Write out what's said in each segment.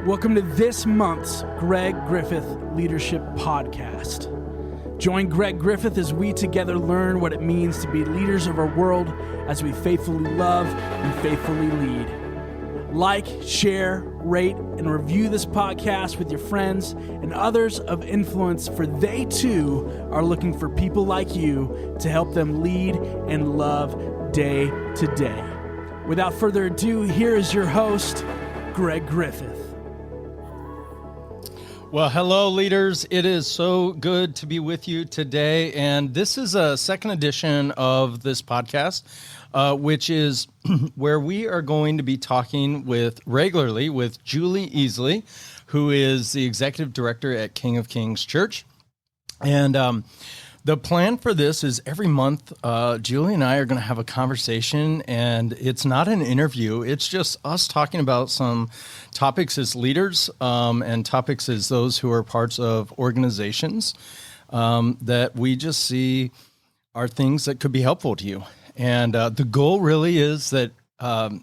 Welcome to this month's Greg Griffith Leadership Podcast. Join Greg Griffith as we together learn what it means to be leaders of our world as we faithfully love and faithfully lead. Like, share, rate, and review this podcast with your friends and others of influence, for they too are looking for people like you to help them lead and love day to day. Without further ado, here is your host, Greg Griffith. Well, hello, leaders. It is so good to be with you today. And this is a second edition of this podcast, which is where we are going to be talking regularly with Julie Eesley, who is the executive director at King of Kings Church. And the plan for this is every month, Julie and I are going to have a conversation, and it's not an interview. It's just us talking about some topics as leaders and topics as those who are parts of organizations that we just see are things that could be helpful to you. And the goal really is that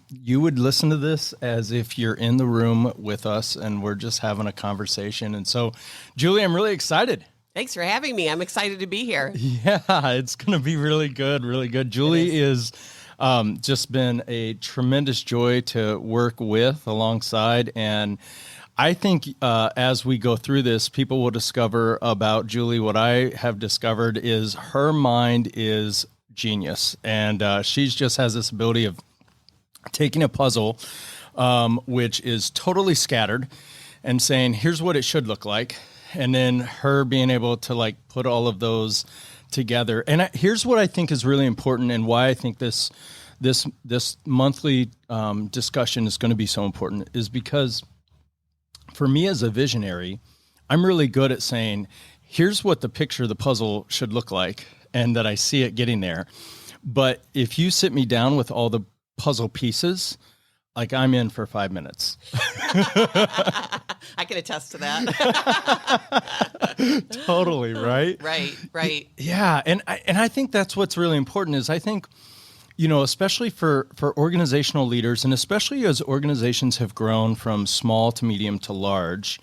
you would listen to this as if you're in the room with us and we're just having a conversation. And so, Julie, I'm really excited. Thanks for having me. I'm excited to be here. Yeah, it's going to be really good, really good. Julie is just been a tremendous joy to work with alongside. And I think as we go through this, people will discover about Julie what I have discovered is her mind is genius. And she just has this ability of taking a puzzle, which is totally scattered, and saying, here's what it should look like. And then her being able to put all of those together. And here's what I think is really important, and why I think this monthly discussion is going to be so important, is because for me as a visionary, I'm really good at saying, here's what the picture of the puzzle should look like, and that I see it getting there. But if you sit me down with all the puzzle pieces, I'm in for 5 minutes. I can attest to that. Totally, right? Right. Yeah, and I think that's what's really important is I think, especially for organizational leaders, and especially as organizations have grown from small to medium to large,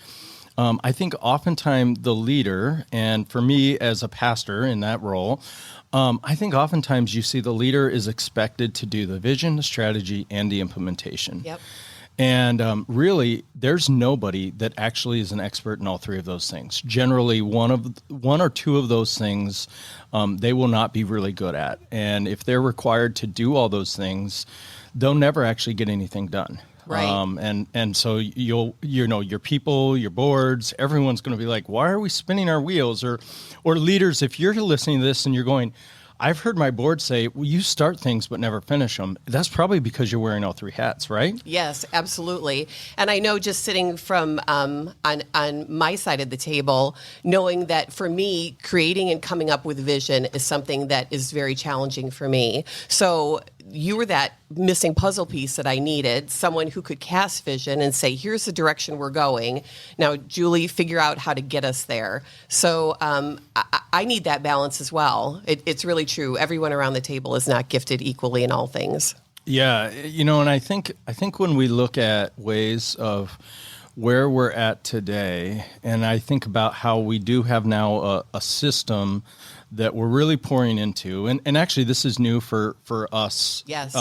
I think oftentimes the leader, and for me as a pastor in that role, I think oftentimes you see the leader is expected to do the vision, the strategy, and the implementation. Yep. And really, there's nobody that actually is an expert in all three of those things. Generally, one or two of those things, they will not be really good at. And if they're required to do all those things, they'll never actually get anything done. Right. And so your people, your boards, everyone's going to be like, why are we spinning our wheels? Or leaders, if you're listening to this and you're going, I've heard my board say, well, you start things but never finish them. That's probably because you're wearing all three hats, right? Yes, absolutely. And I know, just sitting from on my side of the table, knowing that for me, creating and coming up with vision is something that is very challenging for me. So you were that missing puzzle piece that I needed, someone who could cast vision and say, here's the direction we're going. Now, Julie, figure out how to get us there. So I need that balance as well. It's really true. Everyone around the table is not gifted equally in all things. Yeah, and I think when we look at ways of where we're at today, and I think about how we do have now a system that we're really pouring into, and actually this is new for us. Yes.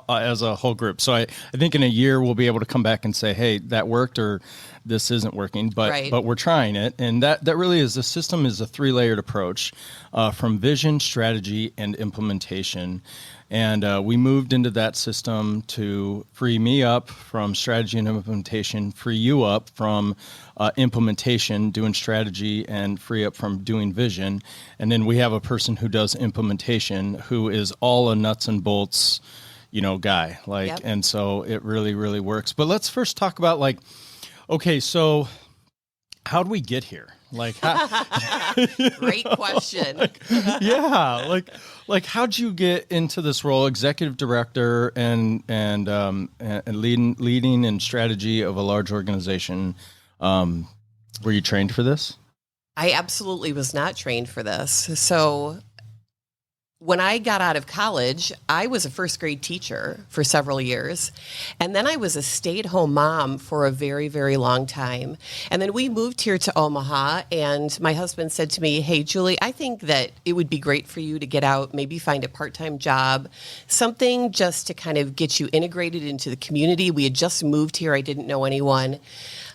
As a whole group. So I think in a year we'll be able to come back and say, hey, that worked, or this isn't working, but we're trying it. And that really is, the system is a 3-layered approach from vision, strategy, and implementation. And we moved into that system to free me up from strategy and implementation, free you up from implementation, doing strategy, and free up from doing vision. And then we have a person who does implementation who is all a nuts and bolts, guy. Yep. And so it really, really works. But let's first talk about okay, so how do we get here? Great question. How'd you get into this role, executive director and leading in strategy of a large organization? Were you trained for this? I absolutely was not trained for this. So when I got out of college, I was a first grade teacher for several years. And then I was a stay-at-home mom for a very, very long time. And then we moved here to Omaha, and my husband said to me, hey, Julie, I think that it would be great for you to get out, maybe find a part-time job, something just to kind of get you integrated into the community. We had just moved here. I didn't know anyone.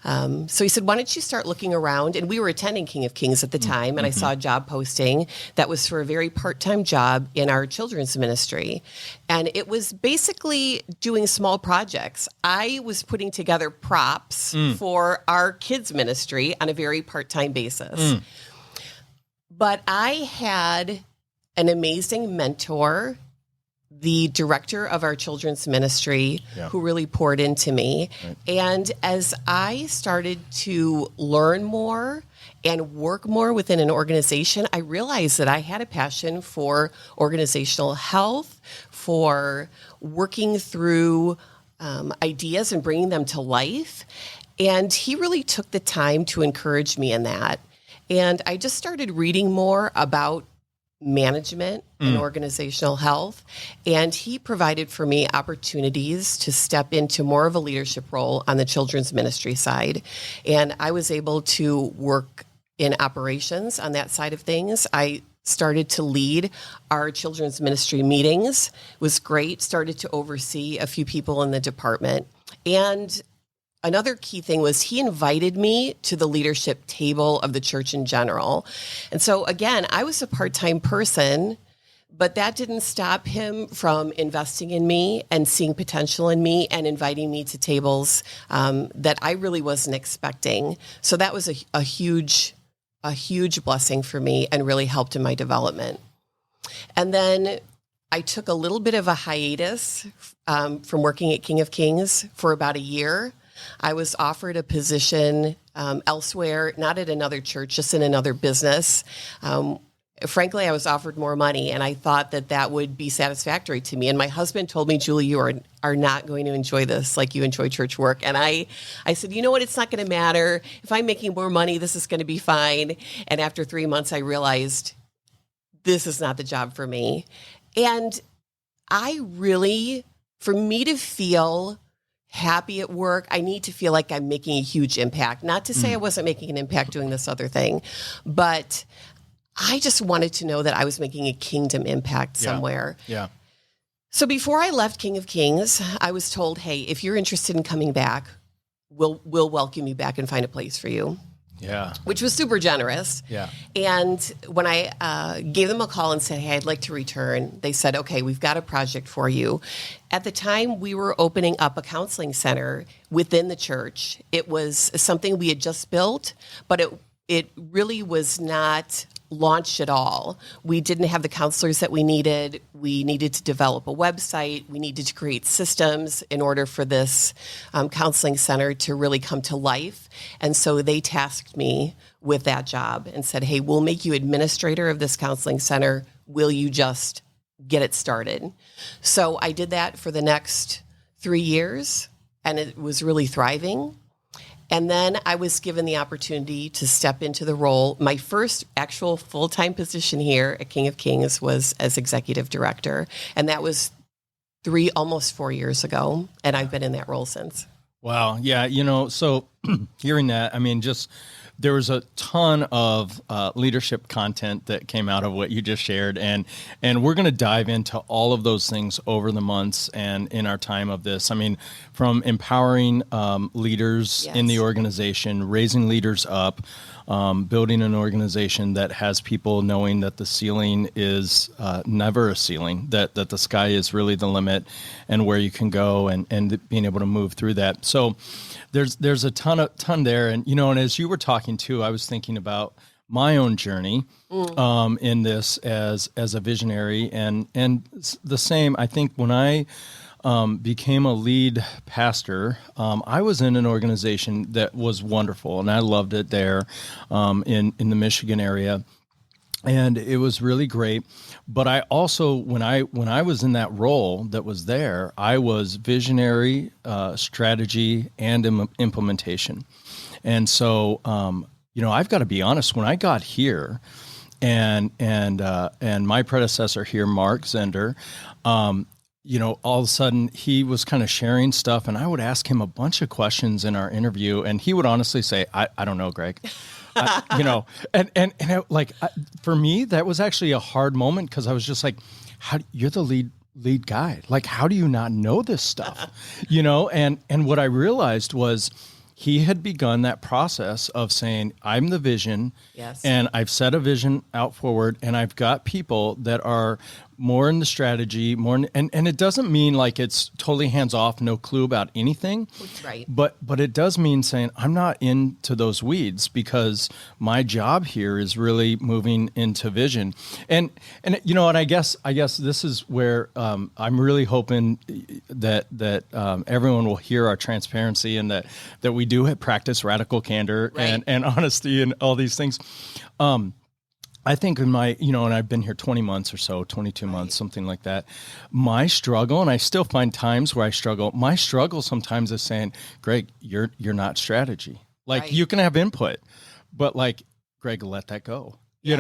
So he said, why don't you start looking around? And we were attending King of Kings at the time, and I saw a job posting that was for a very part-time job in our children's ministry. And it was basically doing small projects. I was putting together props for our kids' ministry on a very part-time basis. But I had an amazing mentor, the director of our children's ministry, who really poured into me. Right. And as I started to learn more and work more within an organization, I realized that I had a passion for organizational health, for working through ideas and bringing them to life. And he really took the time to encourage me in that. And I just started reading more about management and organizational health. And he provided for me opportunities to step into more of a leadership role on the children's ministry side. And I was able to work in operations on that side of things. I started to lead our children's ministry meetings. It was great. Started to oversee a few people in the department. And another key thing was he invited me to the leadership table of the church in general. And so, again, I was a part-time person, but that didn't stop him from investing in me and seeing potential in me and inviting me to tables that I really wasn't expecting. So that was a huge blessing for me and really helped in my development. And then I took a little bit of a hiatus from working at King of Kings for about a year. I was offered a position elsewhere, not at another church, just in another business. Frankly, I was offered more money, and I thought that that would be satisfactory to me. And my husband told me, Julie, you are not going to enjoy this like you enjoy church work. And I said, you know what? It's not going to matter. If I'm making more money, this is going to be fine. And after 3 months, I realized this is not the job for me. And for me to feel happy at work, I need to feel like I'm making a huge impact. Not to say I wasn't making an impact doing this other thing, but I just wanted to know that I was making a kingdom impact somewhere. Yeah. So before I left King of Kings, I was told, hey, if you're interested in coming back, we'll welcome you back and find a place for you. Yeah. Which was super generous. Yeah. And when I gave them a call and said, hey, I'd like to return, they said, okay, we've got a project for you. At the time, we were opening up a counseling center within the church. It was something we had just built, but it really was not launched at all. We didn't have the counselors that we needed. We needed to develop a website. We needed to create systems in order for this counseling center to really come to life. And so they tasked me with that job and said, hey, we'll make you administrator of this counseling center. Will you just get it started? So I did that for the next 3 years, and it was really thriving. And then I was given the opportunity to step into the role. My first actual full-time position here at King of Kings was as executive director. And that was almost 4 years ago. And I've been in that role since. Wow. Yeah. So hearing that, there was a ton of leadership content that came out of what you just shared. And we're going to dive into all of those things over the months and in our time of this. From empowering leaders in the organization, raising leaders up, building an organization that has people knowing that the ceiling is never a ceiling, that the sky is really the limit and where you can go and being able to move through that. So there's a ton there. And, and as you were talking too, I was thinking about my own journey in this as a visionary and the same, I think when I became a lead pastor, I was in an organization that was wonderful and I loved it there in the Michigan area. And it was really great. But I also, when I was in that role that was there, I was visionary, strategy, and implementation. And so, I've got to be honest, when I got here, and my predecessor here, Mark Zender, all of a sudden he was kind of sharing stuff, and I would ask him a bunch of questions in our interview, and he would honestly say, I don't know, Greg. For me, that was actually a hard moment, because I was just like, you're the lead guy. Like, how do you not know this stuff? And what I realized was he had begun that process of saying, I'm the vision, yes, and I've set a vision out forward, and I've got people that are more in the strategy, and it doesn't mean like it's totally hands off, no clue about anything. Right. But it does mean saying I'm not into those weeds, because my job here is really moving into vision. And I guess this is where I'm really hoping that everyone will hear our transparency, and that we do practice radical candor, right, and honesty and all these things. I think in my, and I've been here 20 months or so, 22 months, something like that. My struggle, and I still find times where I struggle, my struggle sometimes is saying, Greg, you're not strategy. Like, right, you can have input, but like, Greg, let that go. Yes.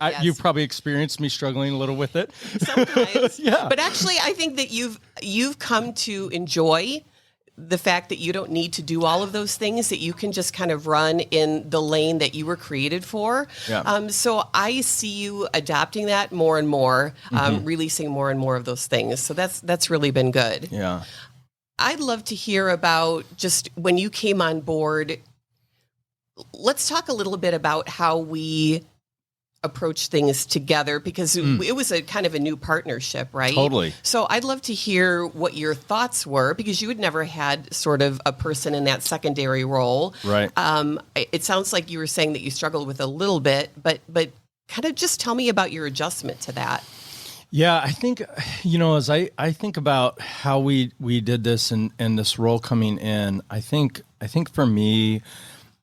Yes. You've probably experienced me struggling a little with it. Sometimes. Yeah. But actually, I think that you've come to enjoy the fact that you don't need to do all of those things, that you can just kind of run in the lane that you were created for. Yeah. So I see you adopting that more and more, releasing more and more of those things. So that's really been good. Yeah. I'd love to hear about just when you came on board. Let's talk a little bit about how we approach things together, because it was a kind of a new partnership, right? Totally. So I'd love to hear what your thoughts were, because you had never had sort of a person in that secondary role. Right. It sounds like you were saying that you struggled with a little bit, but kind of just tell me about your adjustment to that. Yeah, I think, as I think about how we did this and this role coming in, I think for me,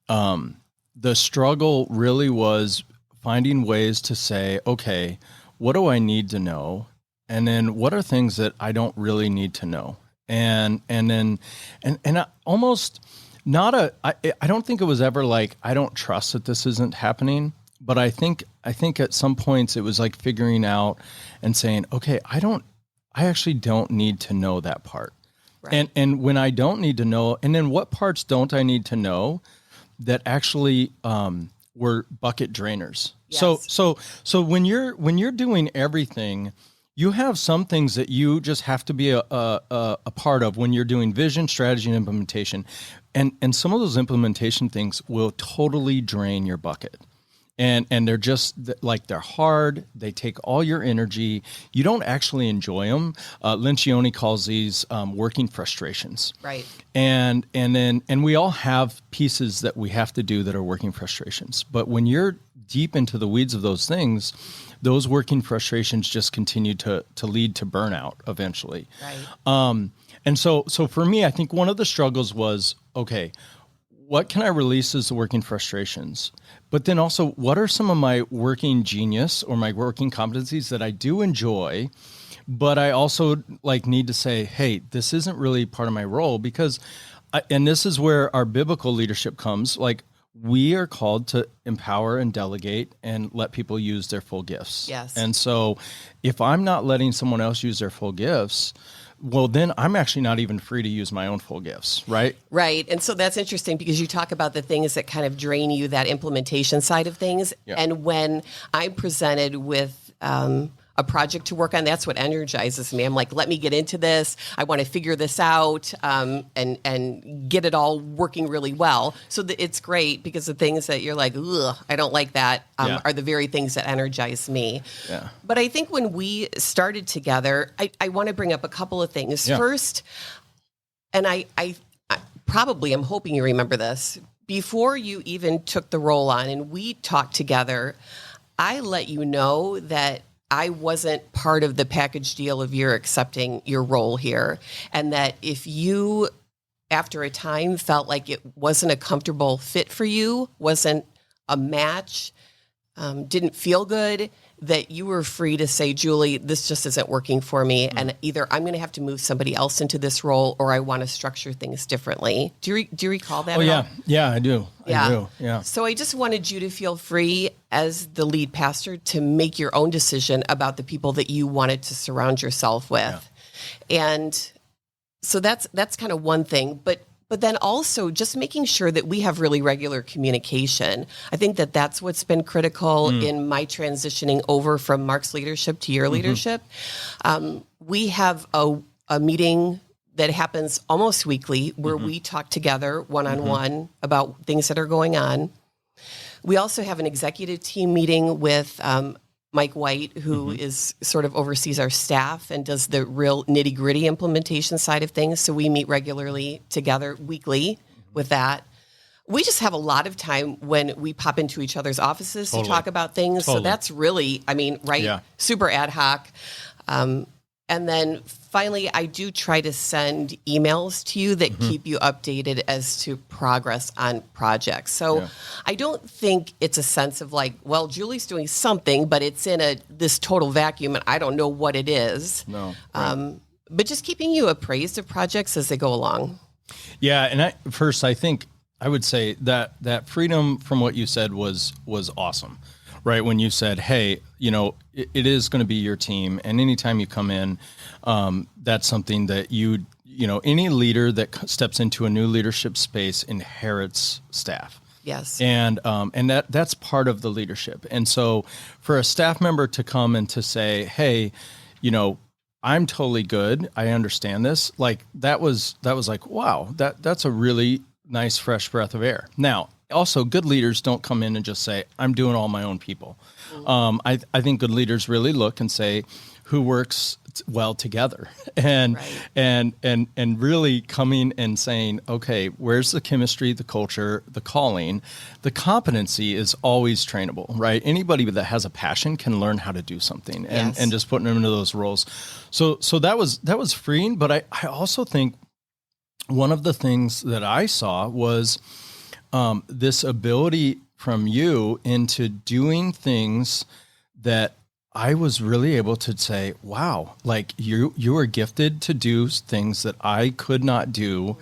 the struggle really was finding ways to say, okay, what do I need to know? And then what are things that I don't really need to know? And I almost not I don't think it was ever like, I don't trust that this isn't happening. But I think at some points it was like figuring out and saying, okay, I actually don't need to know that part. Right. And when I don't need to know, and then what parts don't I need to know that actually were bucket drainers. Yes. So when you're doing everything, you have some things that you just have to be a part of when you're doing vision, strategy, and implementation. And some of those implementation things will totally drain your bucket. And they're just like, they're hard. They take all your energy. You don't actually enjoy them. Lencioni calls these working frustrations. Right. And we all have pieces that we have to do that are working frustrations. But when you're deep into the weeds of those things, those working frustrations just continue to lead to burnout eventually. Right. And so for me, I think one of the struggles was, okay, what can I release as the working frustrations? But then also, what are some of my working genius or my working competencies that I do enjoy, but I also need to say, hey, this isn't really part of my role, because, and this is where our biblical leadership comes, we are called to empower and delegate and let people use their full gifts. Yes. And so if I'm not letting someone else use their full gifts, well, then I'm actually not even free to use my own full gifts, right? Right. And so that's interesting, because you talk about the things that kind of drain you, that implementation side of things. Yeah. And when I'm presented with a project to work on, that's what energizes me. I'm like, let me get into this. I want to figure this out and get it all working really well. So it's great, because the things that you're like, ugh, I don't like that, are the very things that energize me. Yeah. But I think when we started together, I want to bring up a couple of things. Yeah. First, and I probably, I'm hoping you remember this, before you even took the role on and we talked together, I let you know that I wasn't part of the package deal of your accepting your role here. And that if you, after a time, felt like it wasn't a comfortable fit for you, wasn't a match, didn't feel good, that you were free to say, Julie, this just isn't working for me. And either I'm going to have to move somebody else into this role, or I want to structure things differently. Do you recall that? Oh, at yeah. all? Yeah, I do. Yeah. I do. Yeah. So I just wanted you to feel free as the lead pastor to make your own decision about the people that you wanted to surround yourself with. Yeah. And so that's kind of one thing. But then also just making sure that we have really regular communication. I think that that's what's been critical in my transitioning over from Mark's leadership to your leadership. We have a meeting that happens almost weekly where we talk together one-on-one about things that are going on. We also have an executive team meeting with Mike White, who is sort of oversees our staff and does the real nitty-gritty implementation side of things. So we meet regularly together weekly with that. We just have a lot of time when we pop into each other's offices to talk about things. So that's really, super ad hoc. And then finally, I do try to send emails to you that keep you updated as to progress on projects. So I don't think it's a sense of like, well, Julie's doing something, but it's in this total vacuum and I don't know what it is. No. Right. But just keeping you appraised of projects as they go along. Yeah. And I think I would say that freedom from what you said was awesome. Right. When you said, hey, it is going to be your team. And anytime you come in, that's something that any leader that steps into a new leadership space inherits staff. Yes. And that's part of the leadership. And so for a staff member to come and to say, hey, I'm totally good. I understand this. Like that was like, wow, that's a really nice, fresh breath of air. Now, also, good leaders don't come in and just say, I'm doing all my own people. I think good leaders really look and say, who works well together, and really coming and saying, okay, where's the chemistry, the culture, the calling, the competency is always trainable, right? Anybody that has a passion can learn how to do something, and just putting them into those roles. So that was freeing, but I also think one of the things that I saw was this ability from you into doing things that I was really able to say, wow, like you are gifted to do things that I could not do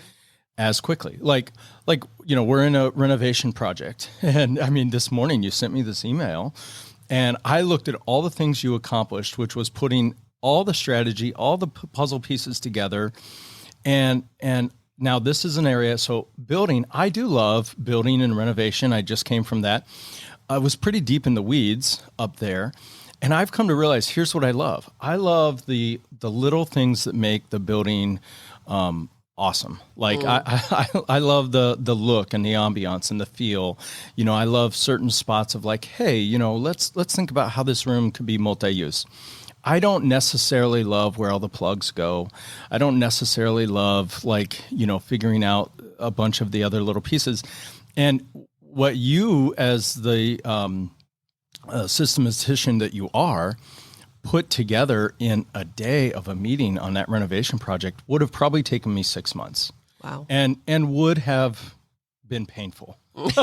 as quickly. Like, we're in a renovation project. And I mean, this morning you sent me this email and I looked at all the things you accomplished, which was putting all the strategy, all the puzzle pieces together. And now this is an area, so building, I do love building and renovation. I just came from that. I was pretty deep in the weeds up there. And I've come to realize, here's what I love. I love the little things that make the building awesome. Like I love the look and the ambiance and the feel. I love certain spots of like, hey, let's think about how this room could be multi-use. I don't necessarily love where all the plugs go. I don't necessarily love figuring out a bunch of the other little pieces. And what you as the systematician that you are put together in a day of a meeting on that renovation project would have probably taken me 6 months. Wow. And would have been painful. And so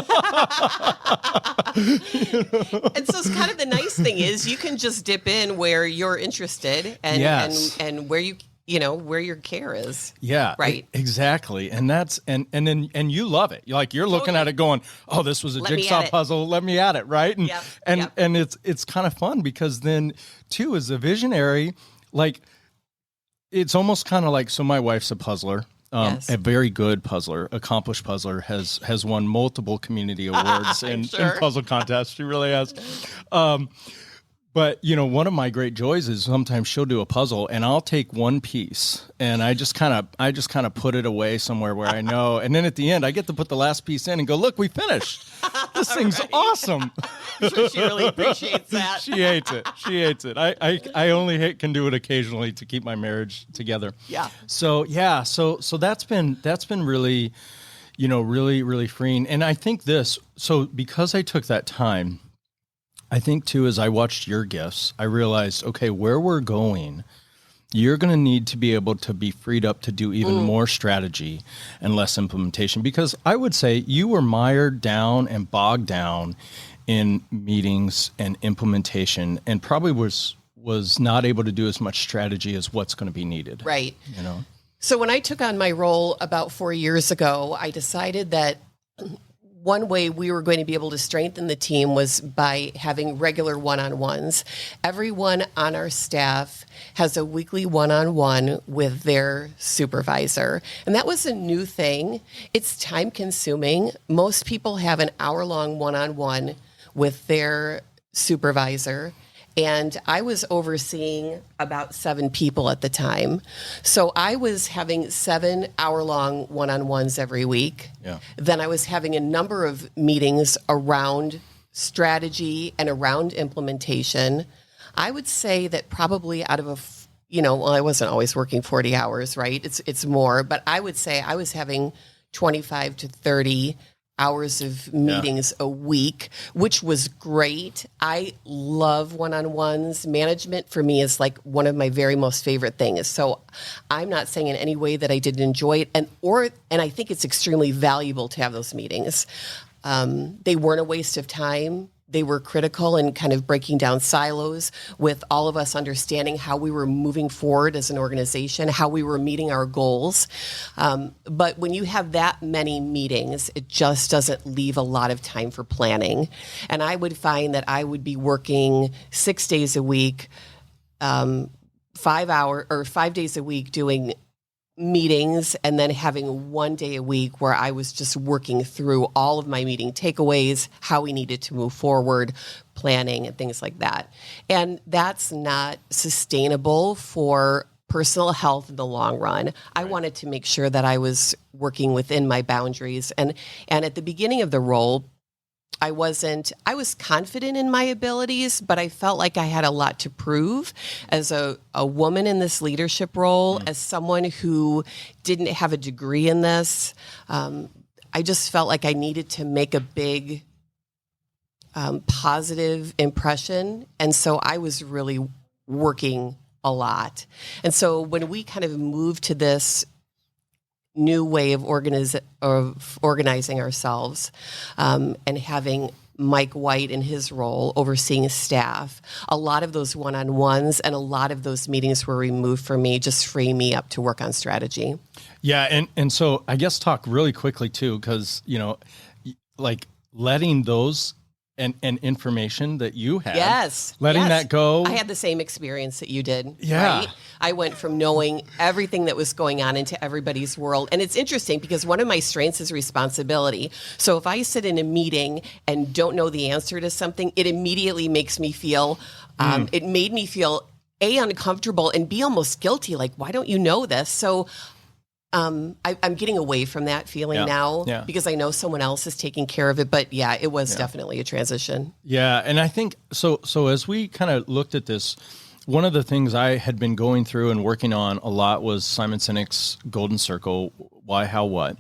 it's kind of the nice thing is you can just dip in where you're interested and where where your care is. Yeah, right. Exactly. And that's and you love it. You're looking at it going, oh, this was a jigsaw puzzle. Let me at it. Right. And it's kind of fun because then too, as a visionary, it's almost kind of like, so my wife's a puzzler. A very good puzzler, accomplished puzzler, has won multiple community awards in puzzle contests. She really has. But one of my great joys is sometimes she'll do a puzzle and I'll take one piece and I just kind of put it away somewhere where I know. And then at the end, I get to put the last piece in and go, look, we finished. This thing's awesome. I'm sure she really appreciates that. She hates it. I only can do it occasionally to keep my marriage together. Yeah. So that's been really, really freeing. And I think because I took that time, I think too, as I watched your gifts, I realized, okay, where we're going, you're going to need to be able to be freed up to do even more strategy and less implementation. Because I would say you were mired down and bogged down in meetings and implementation, and probably was not able to do as much strategy as what's going to be needed. Right. You know. So when I took on my role about 4 years ago, I decided that one way we were going to be able to strengthen the team was by having regular one-on-ones. Everyone on our staff has a weekly one-on-one with their supervisor. And that was a new thing. It's time-consuming. Most people have an hour-long one-on-one with their supervisor. And I was overseeing about 7 people at the time. So I was having 7 hour-long one-on-ones every week. Yeah. Then I was having a number of meetings around strategy and around implementation. I would say that probably out of I wasn't always working 40 hours, right? It's more, but I would say I was having 25 to 30 hours of meetings a week, which was great. I love one-on-ones. Management for me is like one of my very most favorite things. So I'm not saying in any way that I didn't enjoy it, and I think it's extremely valuable to have those meetings. They weren't a waste of time. They were critical in kind of breaking down silos with all of us understanding how we were moving forward as an organization, how we were meeting our goals. But when you have that many meetings, it just doesn't leave a lot of time for planning. And I would find that I would be working 6 days a week, 5 days a week doing meetings, and then having 1 day a week where I was just working through all of my meeting takeaways, how we needed to move forward, planning, and things like that. And that's not sustainable for personal health in the long run. I wanted to make sure that I was working within my boundaries. And at the beginning of the role, I was confident in my abilities, but I felt like I had a lot to prove as a woman in this leadership role, as someone who didn't have a degree in this. I just felt like I needed to make a big positive impression. And so I was really working a lot. And so when we kind of moved to this new way of organizing ourselves, and having Mike White in his role overseeing staff, a lot of those one-on-ones and a lot of those meetings were removed from me, just freeing me up to work on strategy. Yeah, and so I guess talk really quickly too, because like letting those and information that you had, letting that go. I had the same experience that you did. Yeah. Right? I went from knowing everything that was going on into everybody's world. And it's interesting because one of my strengths is responsibility. So if I sit in a meeting and don't know the answer to something, it immediately makes me feel, it made me feel A, uncomfortable, and B, almost guilty. Like, why don't you know this? So I'm getting away from that feeling now because I know someone else is taking care of it. But yeah, it was definitely a transition. Yeah. And I think so as we kind of looked at this, one of the things I had been going through and working on a lot was Simon Sinek's Golden Circle, why, how, what.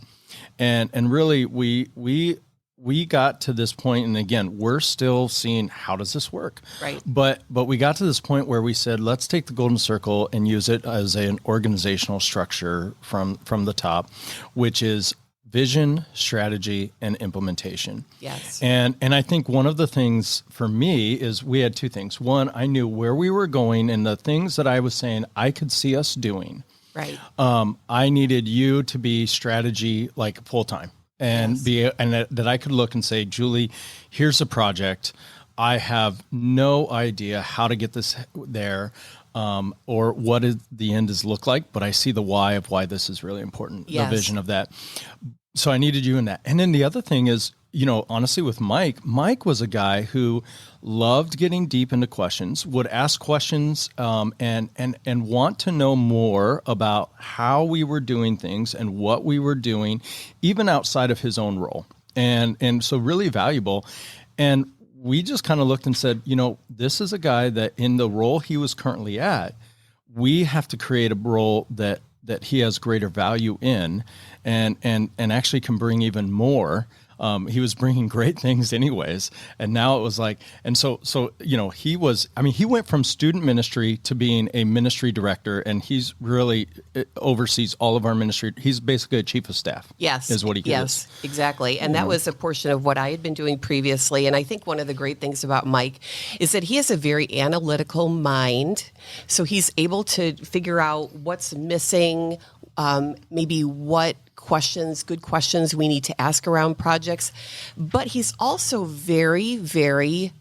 And really we got to this point, and again, we're still seeing how does this work? Right. But we got to this point where we said, let's take the Golden Circle and use it as an organizational structure from the top, which is vision, strategy, and implementation. Yes. And I think one of the things for me is we had 2 things. One, I knew where we were going and the things that I was saying I could see us doing. Right. I needed you to be strategy like full time. And that I could look and say, Julie, here's a project. I have no idea how to get this there, or what the end is look like, but I see the why of why this is really important, the vision of that. So I needed you in that. And then the other thing is, honestly with Mike was a guy who loved getting deep into questions, would ask questions, and want to know more about how we were doing things and what we were doing, even outside of his own role. And so really valuable. And we just kind of looked and said, this is a guy that in the role he was currently at, we have to create a role that he has greater value in and actually can bring even more he was bringing great things anyways. And now it was like, and so he went from student ministry to being a ministry director, and he's really oversees all of our ministry. He's basically a chief of staff. Yes. Is what he Yes, is. exactly. And that was a portion of what I had been doing previously. And I think one of the great things about Mike is that he has a very analytical mind. So he's able to figure out what's missing, maybe what good questions we need to ask around projects. But he's also very, very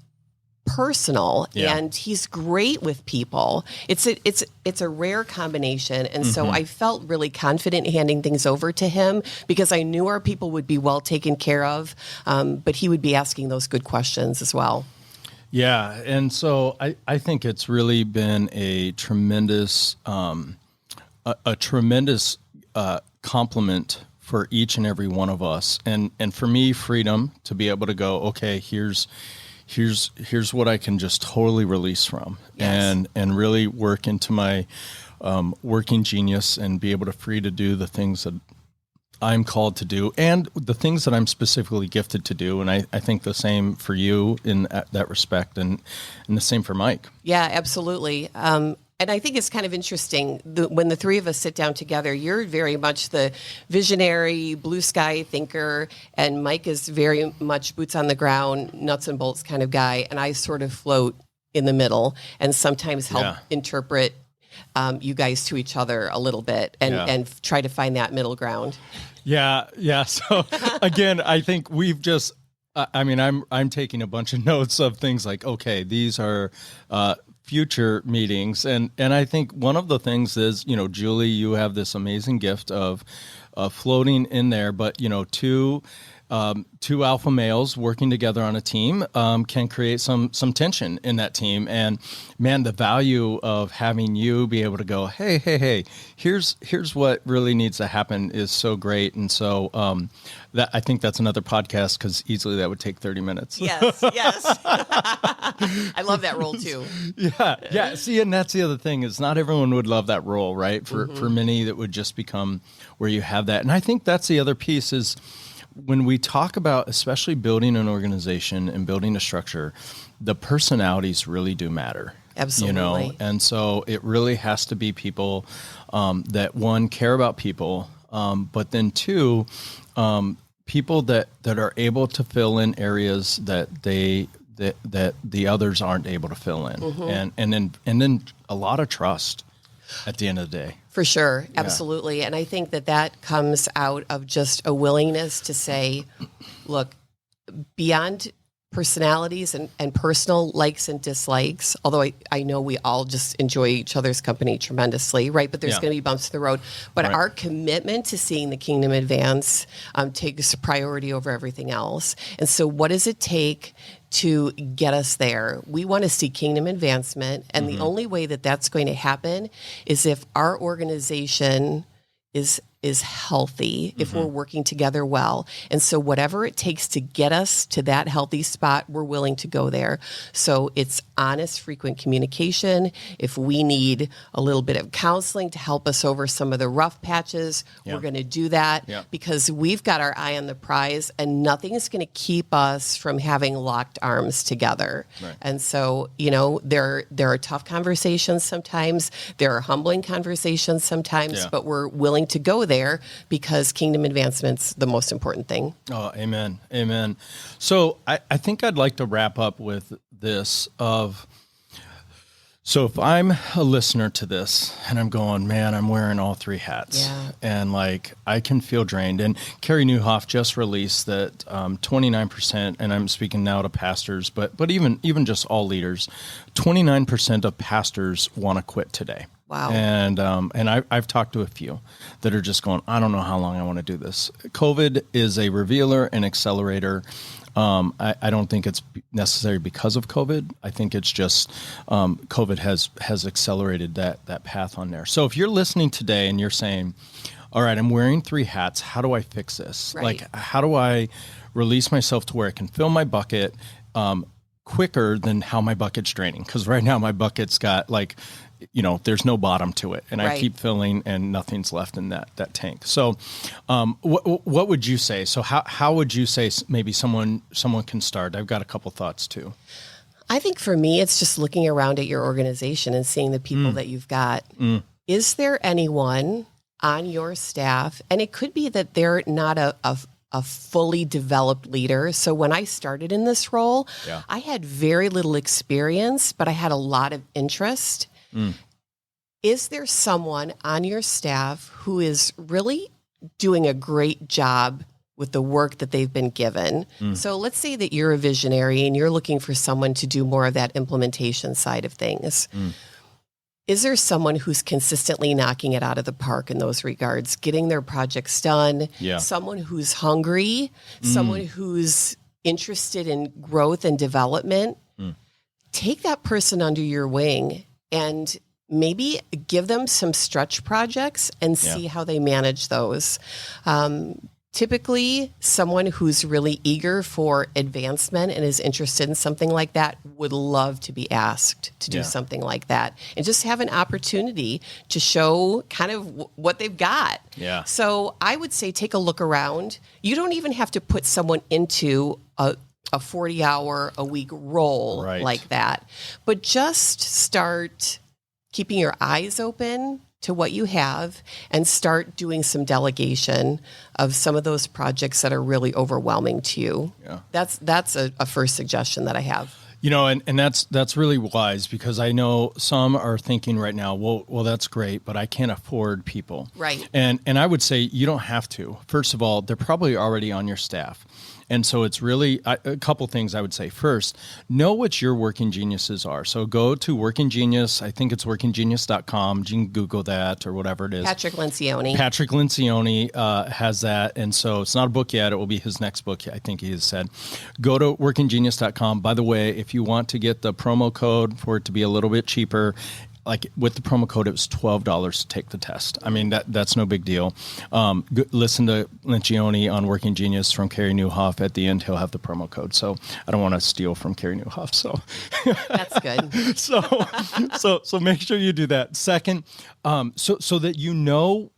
personal, and he's great with people. It's a rare combination, and so I felt really confident handing things over to him because I knew our people would be well taken care of, but he would be asking those good questions as well. Yeah, and so I think it's really been a tremendous compliment for each and every one of us, and for me, freedom to be able to go, okay, here's what I can just totally release from, and really work into my working genius and be able to free to do the things that I'm called to do and the things that I'm specifically gifted to do. And I think the same for you in that respect, and the same for Mike. Yeah, absolutely. And I think it's kind of interesting when the three of us sit down together, you're very much the visionary, blue sky thinker, and Mike is very much boots on the ground, nuts and bolts kind of guy. And I sort of float in the middle and sometimes help interpret you guys to each other a little bit and try to find that middle ground. Yeah. So again, I think we've just, I'm taking a bunch of notes of things like, okay, these are future meetings. And I think one of the things is, Julie, you have this amazing gift of floating in there, but, two alpha males working together on a team can create some tension in that team. And man, the value of having you be able to go, hey, here's what really needs to happen is so great. And so that I think that's another podcast, because easily that would take 30 minutes. Yes. I love that role too. Yeah. See, and that's the other thing is not everyone would love that role, right? For many, that would just become where you have that. And I think that's the other piece is, when we talk about especially building an organization and building a structure, the personalities really do matter. Absolutely. And so it really has to be people that, one, care about people, but then two, people that are able to fill in areas that the others aren't able to fill in, and then a lot of trust at the end of the day. For sure. Absolutely. Yeah. And I think that comes out of just a willingness to say, look, beyond personalities and personal likes and dislikes, although I know we all just enjoy each other's company tremendously, right? But there's going to be bumps in the road. But our commitment to seeing the kingdom advance takes priority over everything else. And so what does it take to get us there? We want to see kingdom advancement. And the only way that that's going to happen is if our organization is healthy, if we're working together well. And so whatever it takes to get us to that healthy spot, we're willing to go there. So it's honest, frequent communication. If we need a little bit of counseling to help us over some of the rough patches, we're going to do that because we've got our eye on the prize, and nothing is going to keep us from having locked arms together. Right. And so, there are tough conversations sometimes, there are humbling conversations sometimes, but we're willing to go there because kingdom advancement's the most important thing. Oh, amen. So I think I'd like to wrap up with this so if I'm a listener to this and I'm going, man, I'm wearing all three hats and I can feel drained. And Carrie Newhoff just released that 29%, and I'm speaking now to pastors, but even just all leaders, 29% of pastors want to quit today. Wow. And I've talked to a few that are just going, I don't know how long I want to do this. COVID is a revealer and accelerator. I don't think it's necessary because of COVID. I think it's just COVID has accelerated that path on there. So if you're listening today and you're saying, all right, I'm wearing three hats, how do I fix this? Right. How do I release myself to where I can fill my bucket quicker than how my bucket's draining? Because right now my bucket's got there's no bottom to it, and I Right. keep filling, and nothing's left in that tank. So, what would you say? So, how would you say maybe someone can start? I've got a couple thoughts too. I think for me, it's just looking around at your organization and seeing the people that you've got. Is there anyone on your staff? And it could be that they're not a fully developed leader. So when I started in this role, I had very little experience, but I had a lot of interest. Is there someone on your staff who is really doing a great job with the work that they've been given? So let's say that you're a visionary and you're looking for someone to do more of that implementation side of things. Is there someone who's consistently knocking it out of the park in those regards, getting their projects done? Yeah. Someone who's hungry, someone who's interested in growth and development. Take that person under your wing and maybe give them some stretch projects and see how they manage those. Typically, someone who's really eager for advancement and is interested in something like that would love to be asked to do something like that and just have an opportunity to show kind of what they've got. Yeah. So I would say take a look around. You don't even have to put someone into a 40-hour-a-week role like that, but just start keeping your eyes open to what you have and start doing some delegation of some of those projects that are really overwhelming to you. Yeah. That's a first suggestion that I have. And that's really wise, because I know some are thinking right now, well, that's great, but I can't afford people. Right. And I would say you don't have to. First of all, they're probably already on your staff. And so it's really a couple things I would say. First, know what your working geniuses are. So go to Working Genius. I think it's workinggenius.com. You can Google that or whatever it is. Patrick Lencioni has that. And so it's not a book yet. It will be his next book, I think he has said. Go to workinggenius.com. By the way, if you want to get the promo code for it to be a little bit cheaper, like with the promo code, it was $12 to take the test. I mean, that's no big deal. Listen to Lencioni on Working Genius from Carey Nieuwhof. At the end, he'll have the promo code. So I don't want to steal from Carey Nieuwhof. So that's good. so make sure you do that. Second, so that you know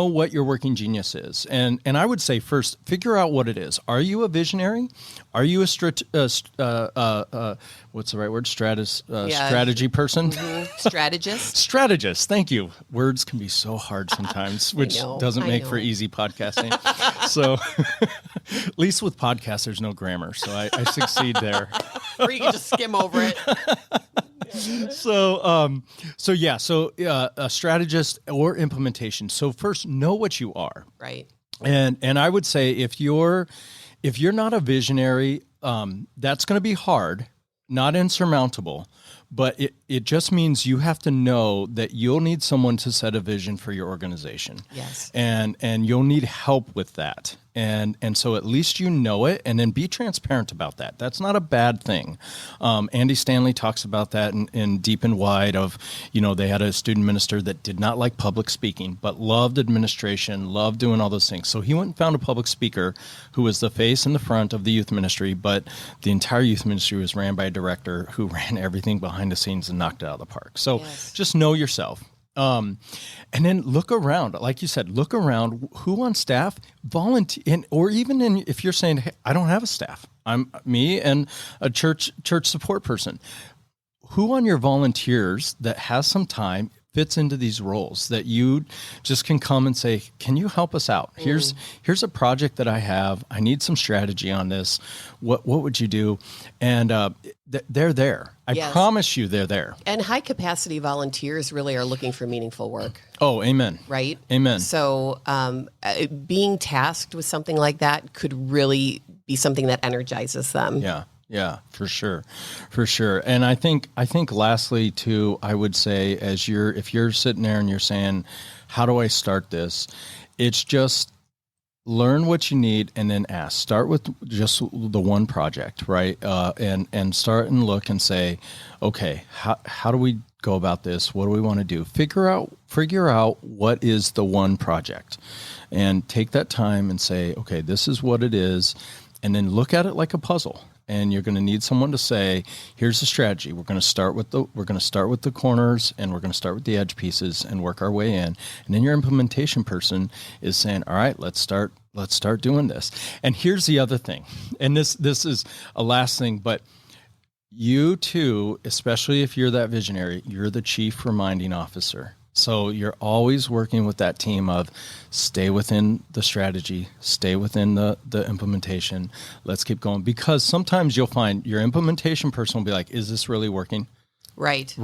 what your working genius is, and I would say first, figure out what it is. Are you a visionary? Are you a what's the right word? Strategy person? Strategist. Thank you. Words can be so hard sometimes, which doesn't make for easy podcasting. So at least with podcasts, there's no grammar. So I succeed there. Or you can just skim over it. So a strategist or implementation. So first, know what you are. Right. And I would say if you're not a visionary, that's going to be hard, not insurmountable, but it just means you have to know that you'll need someone to set a vision for your organization. Yes. And you'll need help with that. And so at least you know it, and then be transparent about that. That's not a bad thing. Andy Stanley talks about that in Deep and Wide of, they had a student minister that did not like public speaking, but loved administration, loved doing all those things. So he went and found a public speaker who was the face and the front of the youth ministry, but the entire youth ministry was ran by a director who ran everything behind the scenes and knocked it out of the park. So just know yourself. And then look around, like you said, look around who on staff volunteer, or even if you're saying, hey, I don't have a staff, I'm me and a church support person, who on your volunteers that has some time fits into these roles that you just can come and say, can you help us out? Here's a project that I have. I need some strategy on this. What would you do? And they're there. I promise you they're there. And high capacity volunteers really are looking for meaningful work. Oh, amen. Right? Amen. So being tasked with something like that could really be something that energizes them. Yeah, for sure. And I think lastly too, I would say if you're sitting there and you're saying, how do I start this? It's just learn what you need and then ask. Start with just the one project, right? And start and look and say, okay, how do we go about this? What do we want to do? Figure out what is the one project, and take that time and say, okay, this is what it is. And then look at it like a puzzle. and you're going to need someone to say, here's the strategy. We're going to start with the corners, and we're going to start with the edge pieces and work our way in. And then your implementation person is saying, all right, let's start doing this. And here's the other thing. And this is a last thing, but you too, especially if you're that visionary, you're the chief reminding officer. So you're always working with that team of stay within the strategy, stay within the implementation. Let's keep going. Because sometimes you'll find your implementation person will be like, is this really working? Right.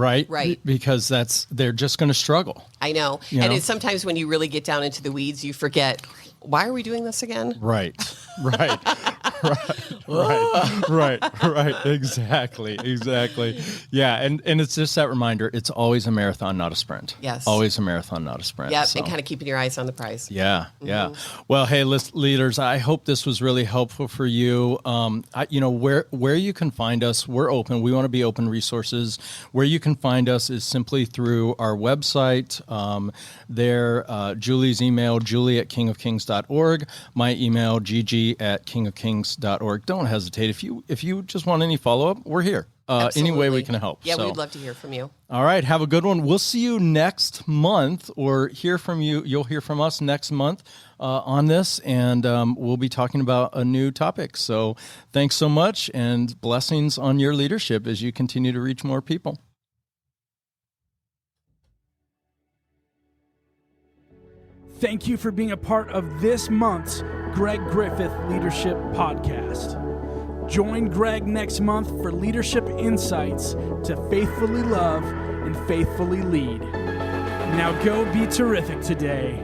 Because they're just going to struggle. I know. And it's sometimes when you really get down into the weeds, you forget, why are we doing this again? Right. Exactly. Yeah. And it's just that reminder. It's always a marathon, not a sprint. Yes. Always a marathon, not a sprint. Yep. So. And kind of keeping your eyes on the prize. Yeah. Well, hey, leaders, I hope this was really helpful for you. Where you can find us, we're open. We want to be open resources. Where you can find us is simply through our website. Julie's email, julie@kingofkings.org. My email, gg@kingofkings.org. Don't hesitate. If you just want any follow-up, we're here. Any way we can help. Yeah, we'd love to hear from you. All right. Have a good one. We'll see you next month, or hear from you. You'll hear from us next month on this, and we'll be talking about a new topic. So thanks so much, and blessings on your leadership as you continue to reach more people. Thank you for being a part of this month's Greg Griffith Leadership Podcast. Join Greg next month for leadership insights to faithfully love and faithfully lead. Now go be terrific today.